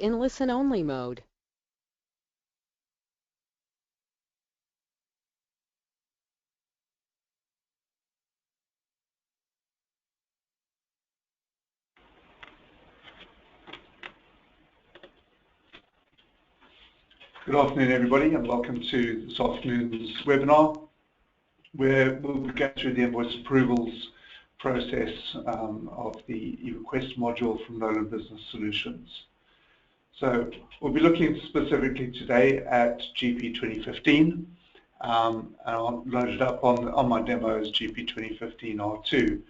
in listen-only mode. Good afternoon, everybody, and welcome to this afternoon's webinar, where we'll be going through the invoice approvals process of the eRequest module from Nolan Business Solutions. So we'll be looking specifically today at GP 2015, and I'll load it up on my demo as GP 2015 R2.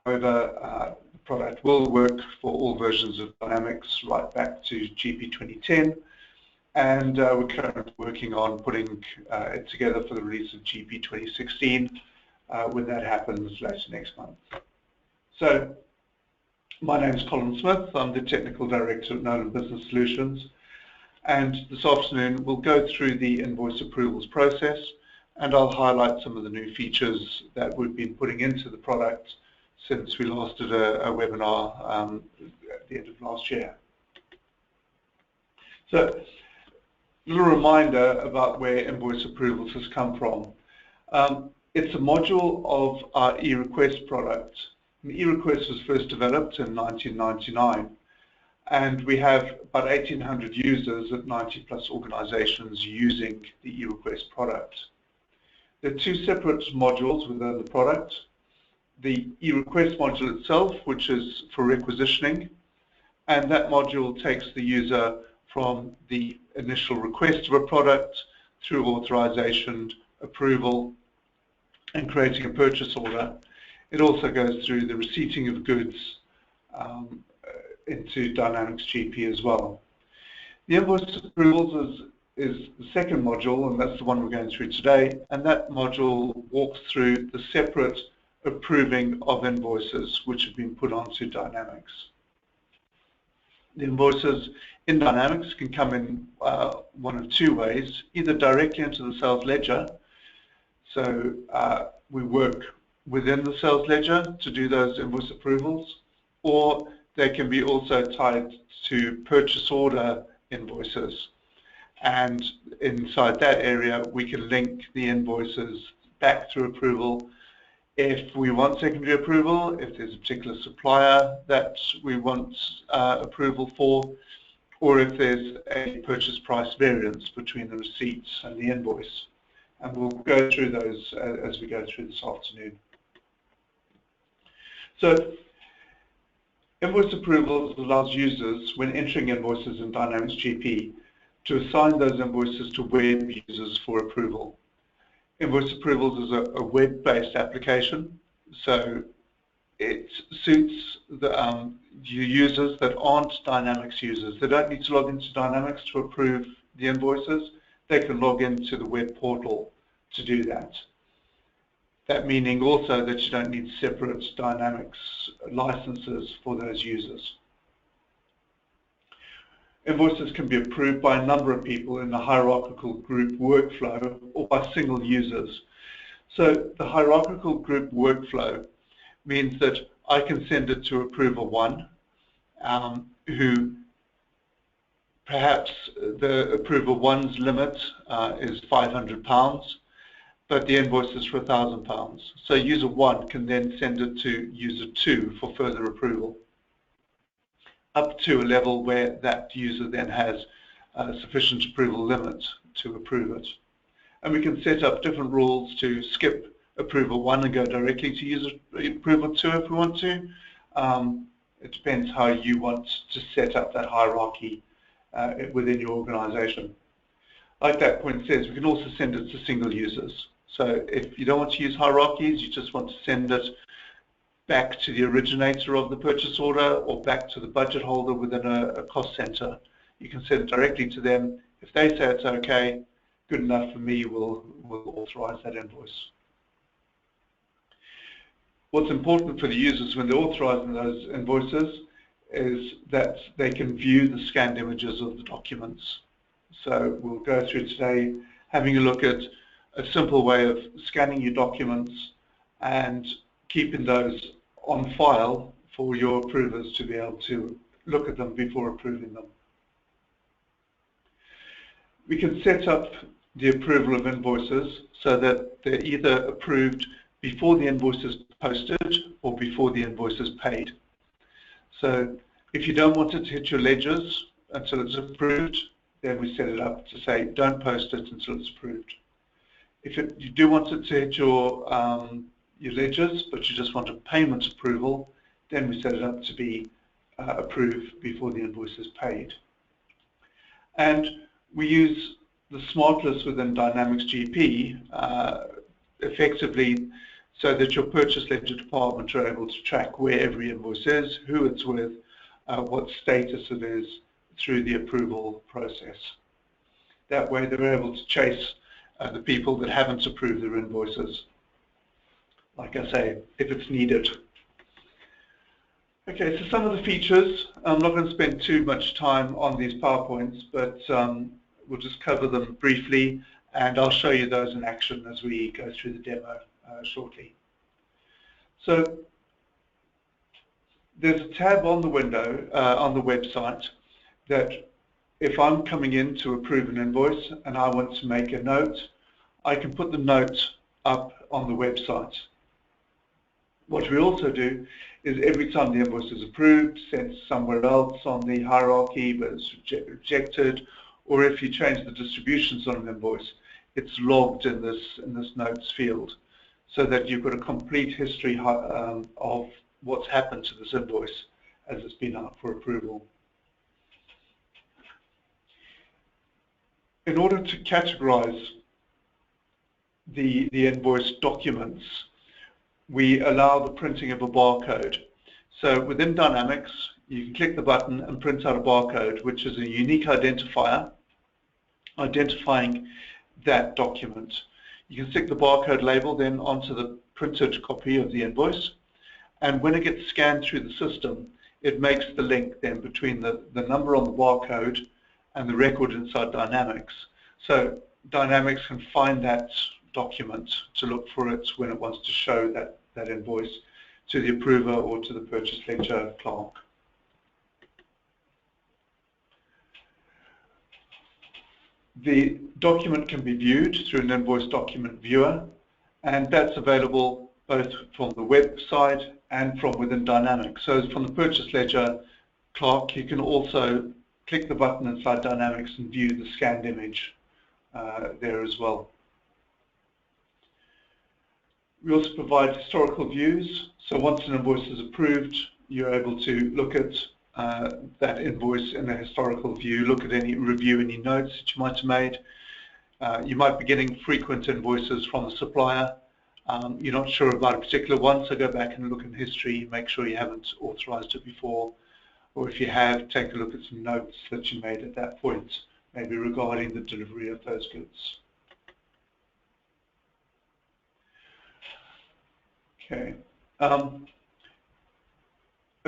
However, the product will work for all versions of Dynamics right back to GP 2010. And we're currently working on putting it together for the release of GP 2016 when that happens later next month. So my name is Colin Smith. I'm the Technical Director at Nolan Business Solutions. And this afternoon we'll go through the invoice approvals process, and I'll highlight some of the new features that we've been putting into the product since we last did a webinar at the end of last year. So, a little reminder about where invoice approvals has come from. It's a module of our eRequest product. And eRequest was first developed in 1999, and we have about 1,800 users at 90+ organizations using the eRequest product. There are two separate modules within the product. The eRequest module itself, which is for requisitioning, and that module takes the user from the initial request of a product through authorization, approval, and creating a purchase order. It also goes through the receipting of goods into Dynamics GP as well. The invoice approvals is the second module, and that's the one we're going through today, and that module walks through the separate approving of invoices which have been put onto Dynamics. The invoices in Dynamics can come in one of two ways, either directly into the sales ledger, so we work within the sales ledger to do those invoice approvals, or they can be also tied to purchase order invoices, and inside that area we can link the invoices back through approval if we want secondary approval, if there's a particular supplier that we want approval for, or if there's a purchase price variance between the receipts and the invoice. And we'll go through those as we go through this afternoon. So, invoice approvals allows users, when entering invoices in Dynamics GP, to assign those invoices to web users for approval. Invoice approvals is a web-based application, so it suits the users that aren't Dynamics users. They don't need to log into Dynamics to approve the invoices. They can log into the web portal to do that. That meaning also that you don't need separate Dynamics licenses for those users. Invoices can be approved by a number of people in the hierarchical group workflow or by single users. So the hierarchical group workflow means that I can send it to approver 1, who perhaps the approver 1's limit is £500, but the invoice is for £1,000. So user 1 can then send it to user 2 for further approval, up to a level where that user then has sufficient approval limit to approve it. And we can set up different rules to skip approval 1 and go directly to user approval 2 if we want to. It depends how you want to set up that hierarchy within your organization. Like that point says, we can also send it to single users. So if you don't want to use hierarchies, you just want to send it back to the originator of the purchase order or back to the budget holder within a cost center. You can send it directly to them. If they say it's okay, good enough for me, we'll authorize that invoice. What's important for the users when they're authorizing those invoices is that they can view the scanned images of the documents. So we'll go through today having a look at a simple way of scanning your documents and keeping those on file for your approvers to be able to look at them before approving them. We can set up the approval of invoices so that they're either approved before the invoice is posted or before the invoice is paid. So if you don't want it to hit your ledgers until it's approved, then we set it up to say don't post it until it's approved. If you do want it to hit your ledgers, but you just want a payment approval, then we set it up to be approved before the invoice is paid. And we use the smart list within Dynamics GP effectively so that your purchase ledger department are able to track where every invoice is, who it's with, what status it is through the approval process. That way they're able to chase the people that haven't approved their invoices, like I say, if it's needed. Okay, so some of the features, I'm not going to spend too much time on these PowerPoints, but we'll just cover them briefly, and I'll show you those in action as we go through the demo shortly. So there's a tab on the window, on the website, that if I'm coming in to approve an invoice and I want to make a note, I can put the note up on the website. What we also do is every time the invoice is approved, sent somewhere else on the hierarchy but it's rejected, or if you change the distributions on an invoice, it's logged in this notes field, so that you've got a complete history of what's happened to this invoice as it's been out for approval. In order to categorize the invoice documents, we allow the printing of a barcode. So within Dynamics, you can click the button and print out a barcode, which is a unique identifier identifying that document. You can stick the barcode label then onto the printed copy of the invoice, and when it gets scanned through the system, it makes the link then between the number on the barcode and the record inside Dynamics. So Dynamics can find that document to look for it when it wants to show that invoice to the approver or to the purchase ledger clerk. The document can be viewed through an invoice document viewer, and that's available both from the website and from within Dynamics. So from the purchase ledger clerk, you can also click the button inside Dynamics and view the scanned image there as well. We also provide historical views. So once an invoice is approved, you're able to look at that invoice in a historical view, review any notes that you might have made. You might be getting frequent invoices from the supplier. You're not sure about a particular one, so go back and look in history, make sure you haven't authorized it before, or if you have, take a look at some notes that you made at that point, maybe regarding the delivery of those goods. Okay. A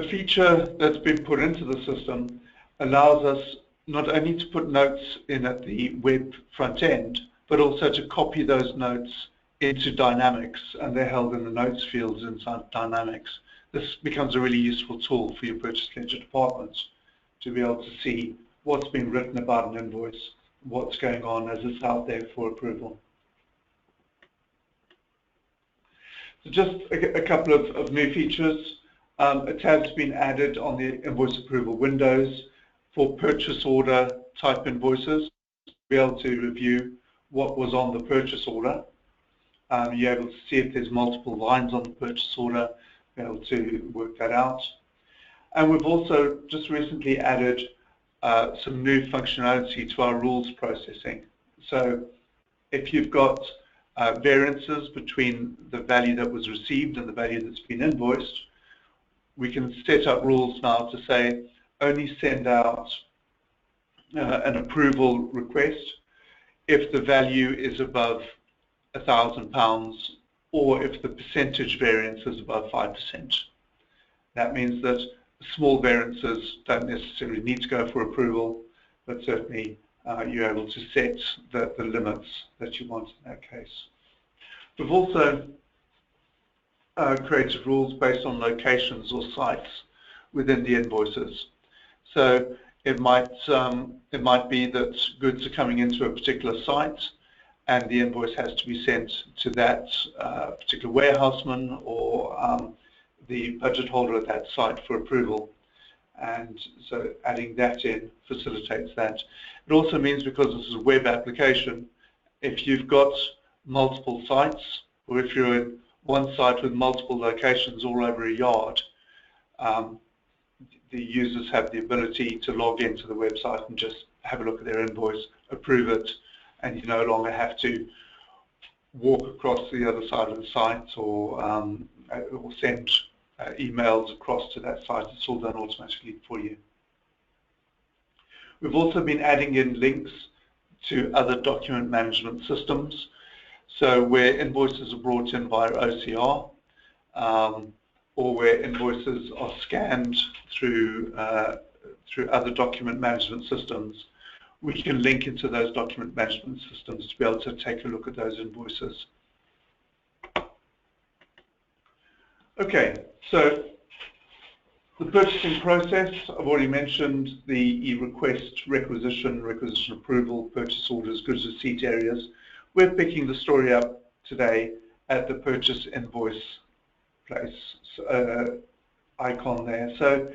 feature that's been put into the system allows us not only to put notes in at the web front end, but also to copy those notes into Dynamics, and they're held in the notes fields inside Dynamics. This becomes a really useful tool for your purchase ledger department to be able to see what's been written about an invoice, what's going on as it's out there for approval. So just a couple of new features. A tab's been added on the invoice approval windows for purchase order type invoices, to be able to review what was on the purchase order. You're able to see if there's multiple lines on the purchase order, be able to work that out. And we've also just recently added some new functionality to our rules processing. So if you've got variances between the value that was received and the value that's been invoiced, we can set up rules now to say only send out an approval request if the value is above £1,000 or if the percentage variance is above 5%. That means that small variances don't necessarily need to go for approval, but certainly you're able to set the limits that you want in that case. We've also created rules based on locations or sites within the invoices. So It might be that goods are coming into a particular site and the invoice has to be sent to that particular warehouseman or the budget holder at that site for approval. And so adding that in facilitates that. It also means, because this is a web application, if you've got multiple sites, or if you're in one site with multiple locations all over a yard, the users have the ability to log into the website and just have a look at their invoice, approve it, and you no longer have to walk across the other side of the site or send emails across to that site. It's all done automatically for you. We've also been adding in links to other document management systems. So where invoices are brought in via OCR, or where invoices are scanned through other document management systems, we can link into those document management systems to be able to take a look at those invoices. Okay, so the purchasing process, I've already mentioned the eRequest, requisition approval, purchase orders, goods receipt areas. We're picking the story up today at the purchase invoice place icon there. So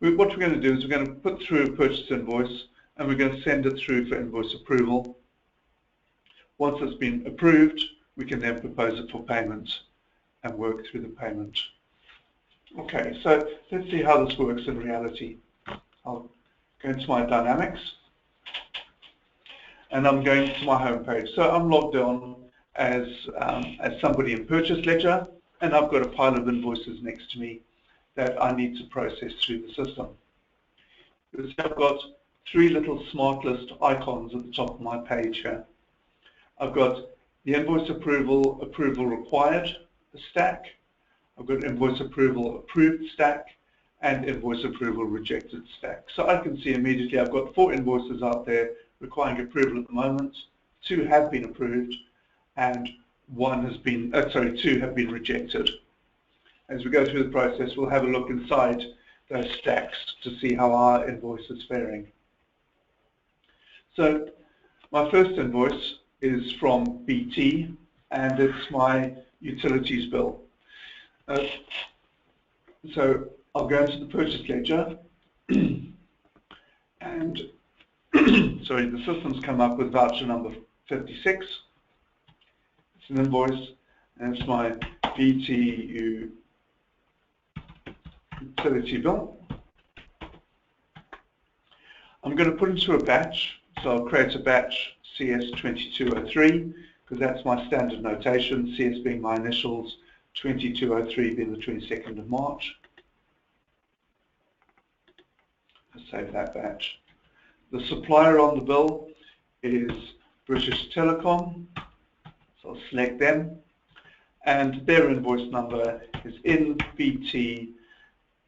what we're going to do is we're going to put through a purchase invoice and we're going to send it through for invoice approval. Once it's been approved, we can then propose it for payment and work through the payment. Okay, so let's see how this works in reality. I'll go into my Dynamics and I'm going to my home page. So I'm logged on as somebody in Purchase Ledger, and I've got a pile of invoices next to me that I need to process through the system. So I've got three little smart list icons at the top of my page here. I've got the invoice approval required stack. I've got invoice approval approved stack and invoice approval rejected stack. So I can see immediately I've got 4 invoices out there requiring approval at the moment. 2 have been approved and 2 have been rejected. As we go through the process, we'll have a look inside those stacks to see how our invoice is faring. So my first invoice is from BT and it's my utilities bill. So I'll go into the purchase ledger and sorry, the system's come up with voucher number 56. It's an invoice and it's my BT utility bill. I'm going to put into a batch, so I'll create a batch CS2203 because that's my standard notation, CS being my initials, 2203 being the 22nd of March. I'll save that batch. The supplier on the bill is British Telecom, so I'll select them, and their invoice number is NBT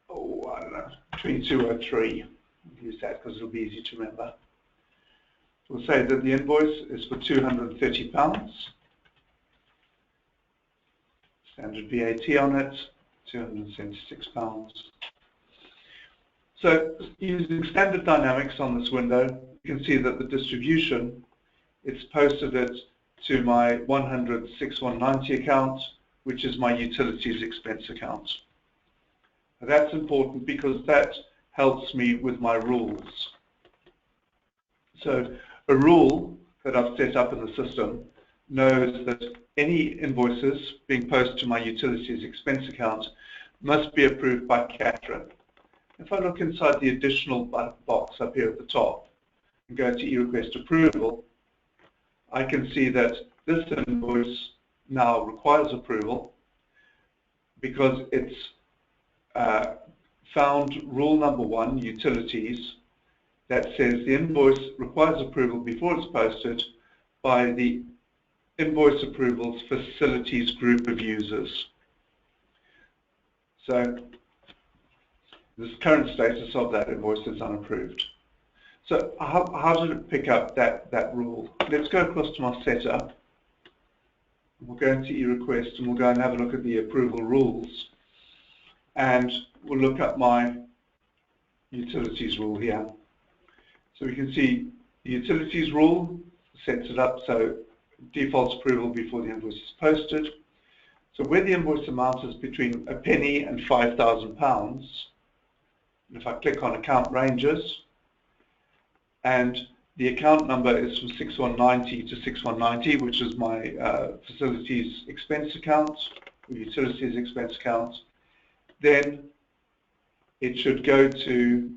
2203. I'll use that because it'll be easy to remember. We'll say that the invoice is for £230. Standard VAT on it, £276. So using standard dynamics on this window, you can see that the distribution, it's posted it to my 100-6190 account, which is my utilities expense account. Now that's important because that helps me with my rules. So a rule that I've set up in the system knows that any invoices being posted to my utilities expense account must be approved by Catherine. If I look inside the additional box up here at the top and go to eRequest approval, I can see that this invoice now requires approval because it's found rule number 1, utilities, that says the invoice requires approval before it's posted by the Invoice Approvals Facilities group of users. So this current status of that invoice is unapproved. So how did it pick up that rule? Let's go across to my setup. We'll go into eRequest and we'll go and have a look at the approval rules. And we'll look at my utilities rule here. So we can see the utilities rule sets it up so defaults approval before the invoice is posted. So where the invoice amount is between a penny and £5,000, if I click on account ranges, and the account number is from 6190 to 6190, which is my facilities expense account, or utilities expense account, then it should go to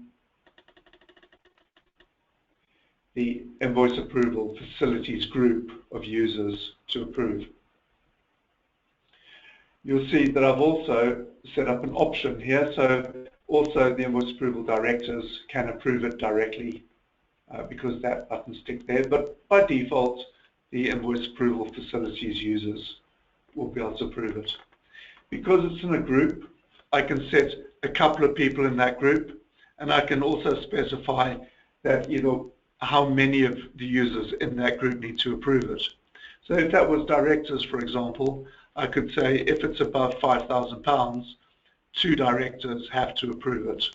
the invoice approval facilities group of users to approve. You'll see that I've also set up an option here, so also the invoice approval directors can approve it directly because that button's ticked there, but by default the invoice approval facilities users will be able to approve it. Because it's in a group, I can set a couple of people in that group, and I can also specify that how many of the users in that group need to approve it. So if that was directors, for example, I could say if it's above £5,000, 2 directors have to approve it.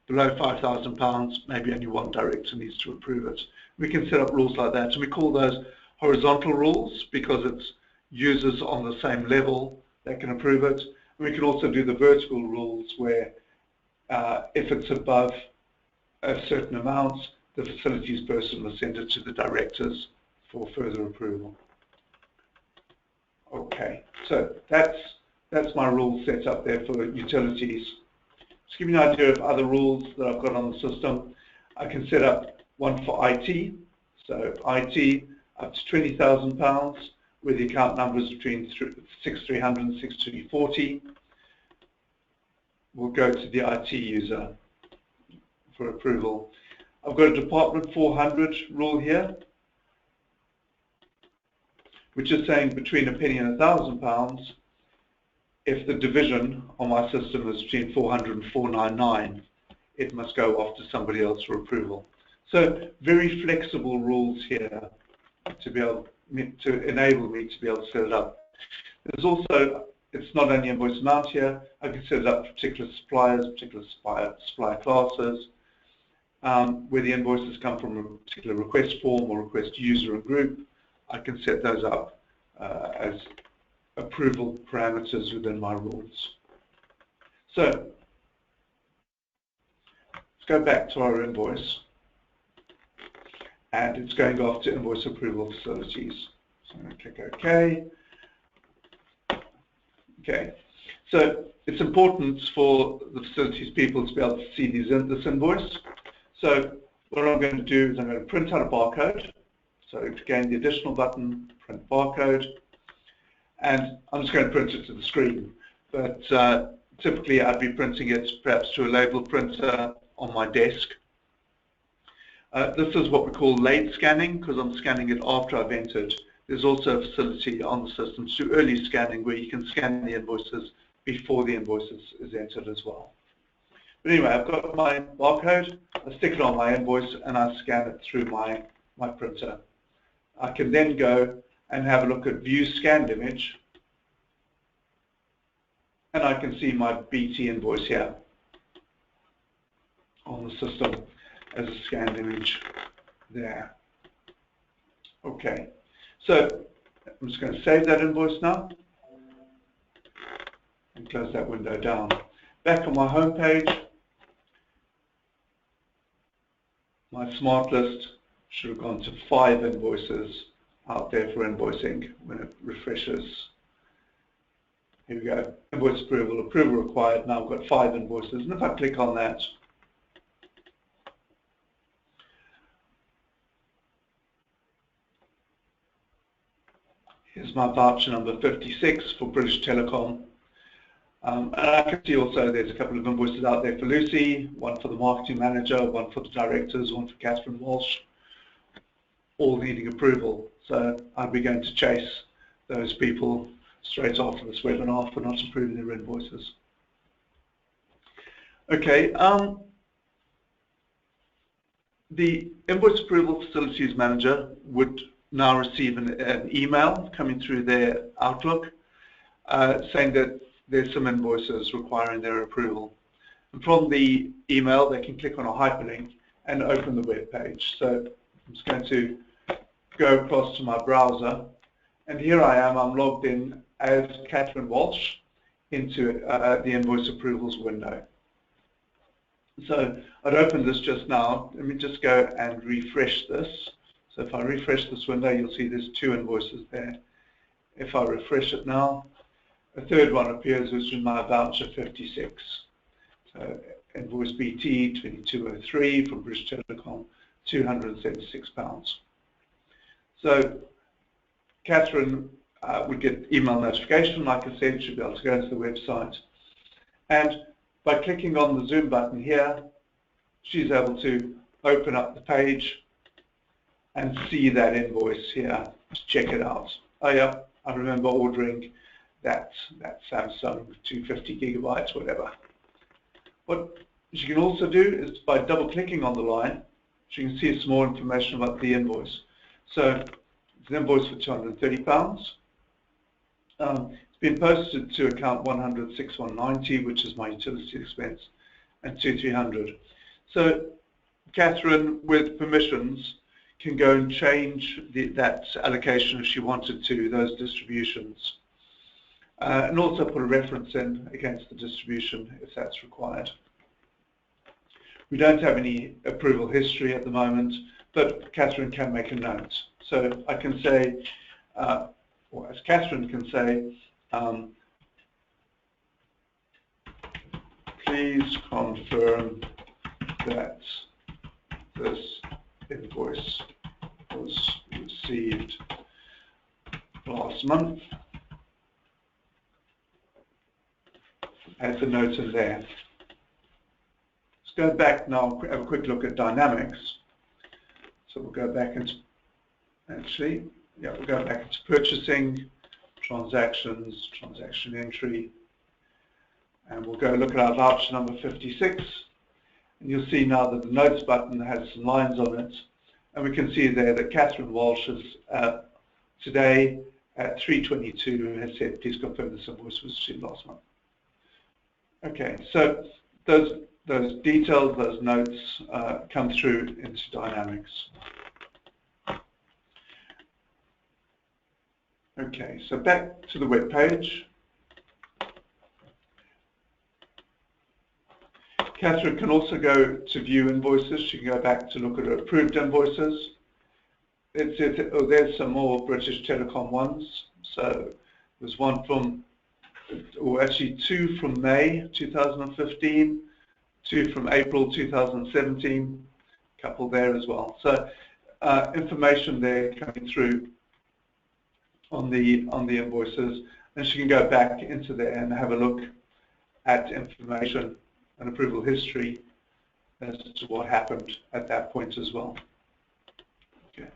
Below £5,000, maybe only 1 director needs to approve it. We can set up rules like that, and we call those horizontal rules because it's users on the same level that can approve it. And we can also do the vertical rules where if it's above a certain amount, the facilities person will send it to the directors for further approval. Okay, so that's my rule set up there for utilities. Just give you an idea of other rules that I've got on the system. I can set up one for IT. So IT up to £20,000, where the account number is between 6300 and 6340. We'll go to the IT user for approval. I've got a department 400 rule here, which is saying between a penny and £1,000, if the division on my system is between 400 and 499, it must go off to somebody else for approval. So very flexible rules here to be able to enable me to be able to set it up. There's also, it's not only invoice amount here, I can set it up for particular suppliers, particular supplier classes, where the invoices come from a particular request form or request user and group. I can set those up as approval parameters within my rules. So let's go back to our invoice, and it's going off to invoice approval facilities. So I'm going to click OK. Okay, so it's important for the facilities people to be able to see this invoice. So what I'm going to do is I'm going to print out a barcode. So again, the additional button, print barcode, and I'm just going to print it to the screen. But typically I'd be printing it perhaps to a label printer on my desk. This is what we call late scanning, because I'm scanning it after I've entered. There's also a facility on the system to do early scanning where you can scan the invoices before the invoice is entered as well. But anyway, I've got my barcode, I stick it on my invoice and I scan it through my printer. I can then go and have a look at view scanned image, and I can see my BT invoice here on the system as a scanned image there. Okay, so I'm just going to save that invoice now and close that window down. Back on my home page, my smart list should have gone to 5 invoices out there for invoicing when it refreshes. Here we go, invoice approval, approval required. Now I've got 5 invoices, and if I click on that, here's my voucher number 56 for British Telecom. And I can see also there's a couple of invoices out there for Lucy, one for the marketing manager, one for the directors, one for Catherine Walsh, all needing approval. So I'll be going to chase those people straight after this webinar for not approving their invoices. Okay, the Invoice Approval Facilities Manager would now receive an email coming through their Outlook saying that there's some invoices requiring their approval. And from the email, they can click on a hyperlink and open the web page. So I'm just going to go across to my browser, and here I am. I'm logged in as Catherine Walsh into the Invoice Approvals window. So I'd opened this just now. Let me just go and refresh this. So if I refresh this window, you'll see there's 2 invoices there. If I refresh it now, a third one appears, which is my voucher 56. So invoice BT 2203 from British Telecom, £276. So Catherine would get email notification, like I said. She'd be able to go into the website. And by clicking on the Zoom button here, she's able to open up the page and see that invoice here, to check it out. Oh yeah, I remember ordering that Samsung 250 gigabytes, whatever. What she can also do is, by double-clicking on the line, she can see some more information about the invoice. So it's an invoice for £230. It's been posted to account 100-6190, which is my utility expense, and 2300. So Catherine, with permissions, can go and change that allocation if she wanted to, those distributions, and also put a reference in against the distribution if that's required. We don't have any approval history at the moment, but Catherine can make a note. So I can say, or as Catherine can say, please confirm that this invoice was received last month. Add the note in there. Let's go back now, have a quick look at Dynamics. So we'll go back into, we'll go back into purchasing, transactions, transaction entry, and we'll go look at our voucher number 56. And you'll see now that the notes button has some lines on it, and we can see there that Catherine Walsh is today at 3:22 has said, please confirm this invoice was received last month. Okay, so those details, those notes come through into Dynamics. Okay, so back to the web page. Catherine can also go to view invoices. She can go back to look at approved invoices. It says, oh, there's some more British Telecom ones. So there's one from, or actually 2 from May 2015, 2 from April 2017, a couple there as well. So information there coming through on the invoices, and she can go back into there and have a look at information and approval history as to what happened at that point as well. Okay.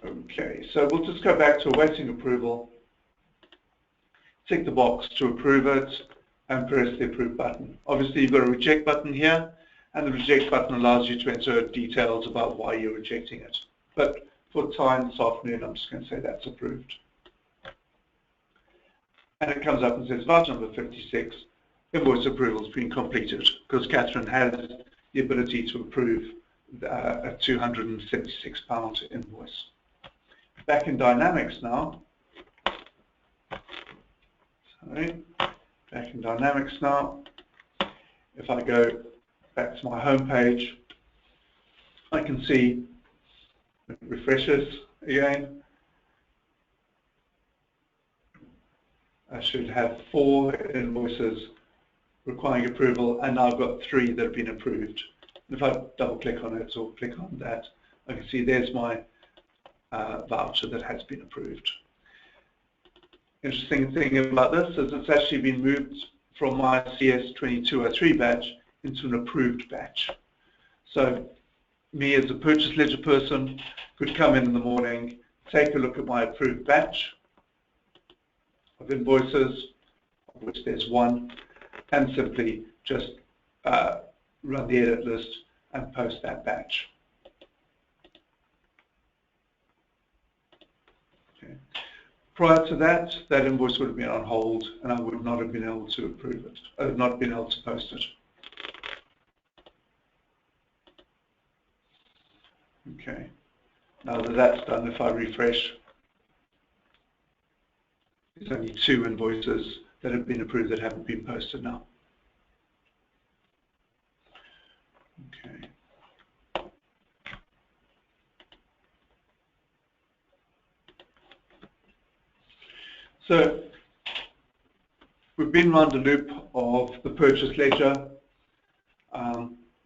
Okay, so we'll just go back to awaiting approval, tick the box to approve it, and press the approve button. Obviously, you've got a reject button here, and the reject button allows you to enter details about why you're rejecting it. But for time this afternoon, I'm just going to say that's approved. And it comes up and says voucher number 56, invoice approval has been completed, because Catherine has the ability to approve a £276 invoice. Back in Dynamics now. Sorry, back in Dynamics now. If I go back to my home page, I can see it refreshes again. I should have 4 invoices requiring approval, and now I've got 3 that have been approved. If I double click on it or click on that, I can see there's my voucher that has been approved. Interesting thing about this is it's actually been moved from my CS2203 batch into an approved batch. So me as a purchase ledger person could come in the morning, take a look at my approved batch of invoices, of which there's 1, and simply just run the edit list and post that batch. Okay. Prior to that, that invoice would have been on hold, and I would not have been able to approve it. I would not been able to post it. Okay. Now that that's done, if I refresh, there's only 2 invoices that have been approved that haven't been posted now. Okay. So we've been around the loop of the purchase ledger.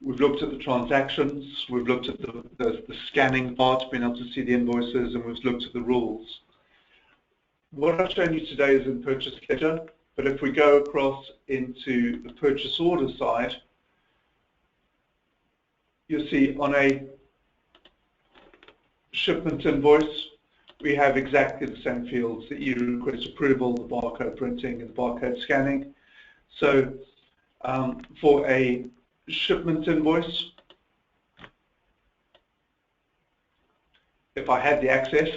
We've looked at the transactions. We've looked at the scanning part, being able to see the invoices, and we've looked at the rules. What I've shown you today is in purchase ledger, but if we go across into the purchase order side, you'll see on a shipment invoice, we have exactly the same fields, the eRequest approval, the barcode printing, and the barcode scanning. So for a shipment invoice, if I had the access,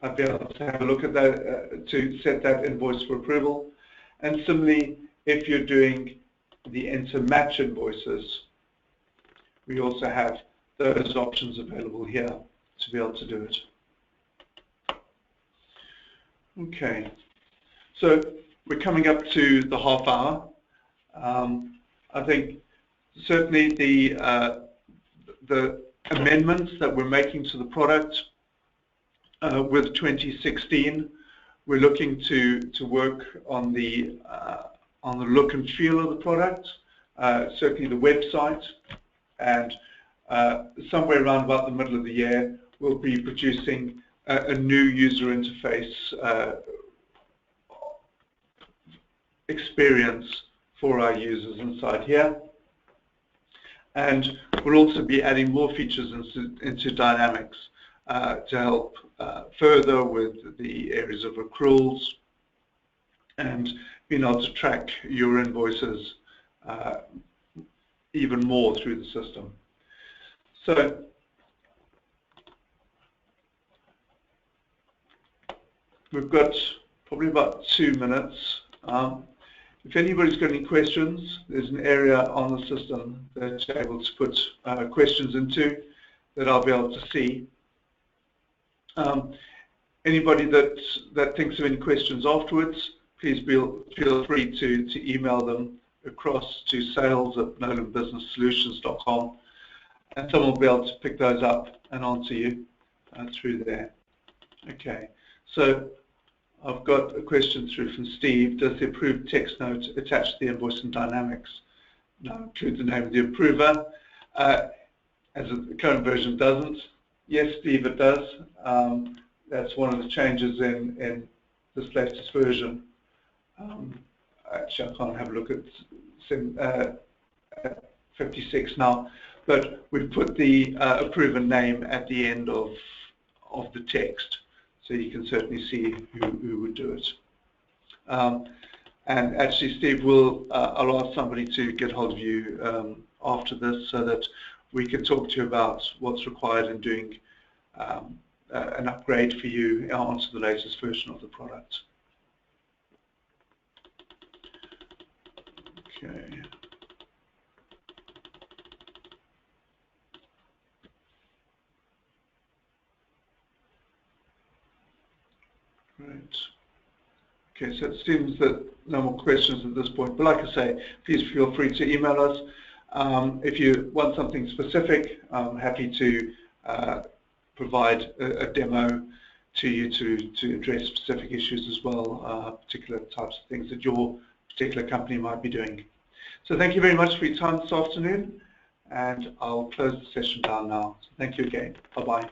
I'd be able to have a look at that, to set that invoice for approval. And similarly, if you're doing the enter match invoices, we also have those options available here to be able to do it. Okay, so we're coming up to the half hour. I think certainly the amendments that we're making to the product with 2016, we're looking to work on the look and feel of the product, certainly the website, and somewhere around about the middle of the year, we'll be producing a new user interface experience for our users inside here. And we'll also be adding more features into Dynamics to help further with the areas of accruals and being able to track your invoices even more through the system. So we've got probably about 2 minutes. If anybody's got any questions, there's an area on the system that you're able to put questions into that I'll be able to see. Anybody that thinks of any questions afterwards, please feel free to email them across to sales@nolanbusinesssolutions.com, and someone will be able to pick those up and answer you through there. Okay, so I've got a question through from Steve. Does the approved text note attached to the invoice in Dynamics now include the name of the approver? As the current version doesn't. Yes, Steve, it does. That's one of the changes in this latest version. Actually, I can't have a look at 56 now, but we've put the approver name at the end of the text, so you can certainly see who would do it. And actually, Steve, I'll ask somebody to get hold of you after this so that we can talk to you about what's required in doing an upgrade for you onto the latest version of the product. Okay. Great. Okay, so it seems that no more questions at this point, but like I say, please feel free to email us. If you want something specific, I'm happy to provide a demo to you to address specific issues as well, particular types of things that your particular company might be doing. So thank you very much for your time this afternoon, and I'll close the session down now. So thank you again. Bye-bye.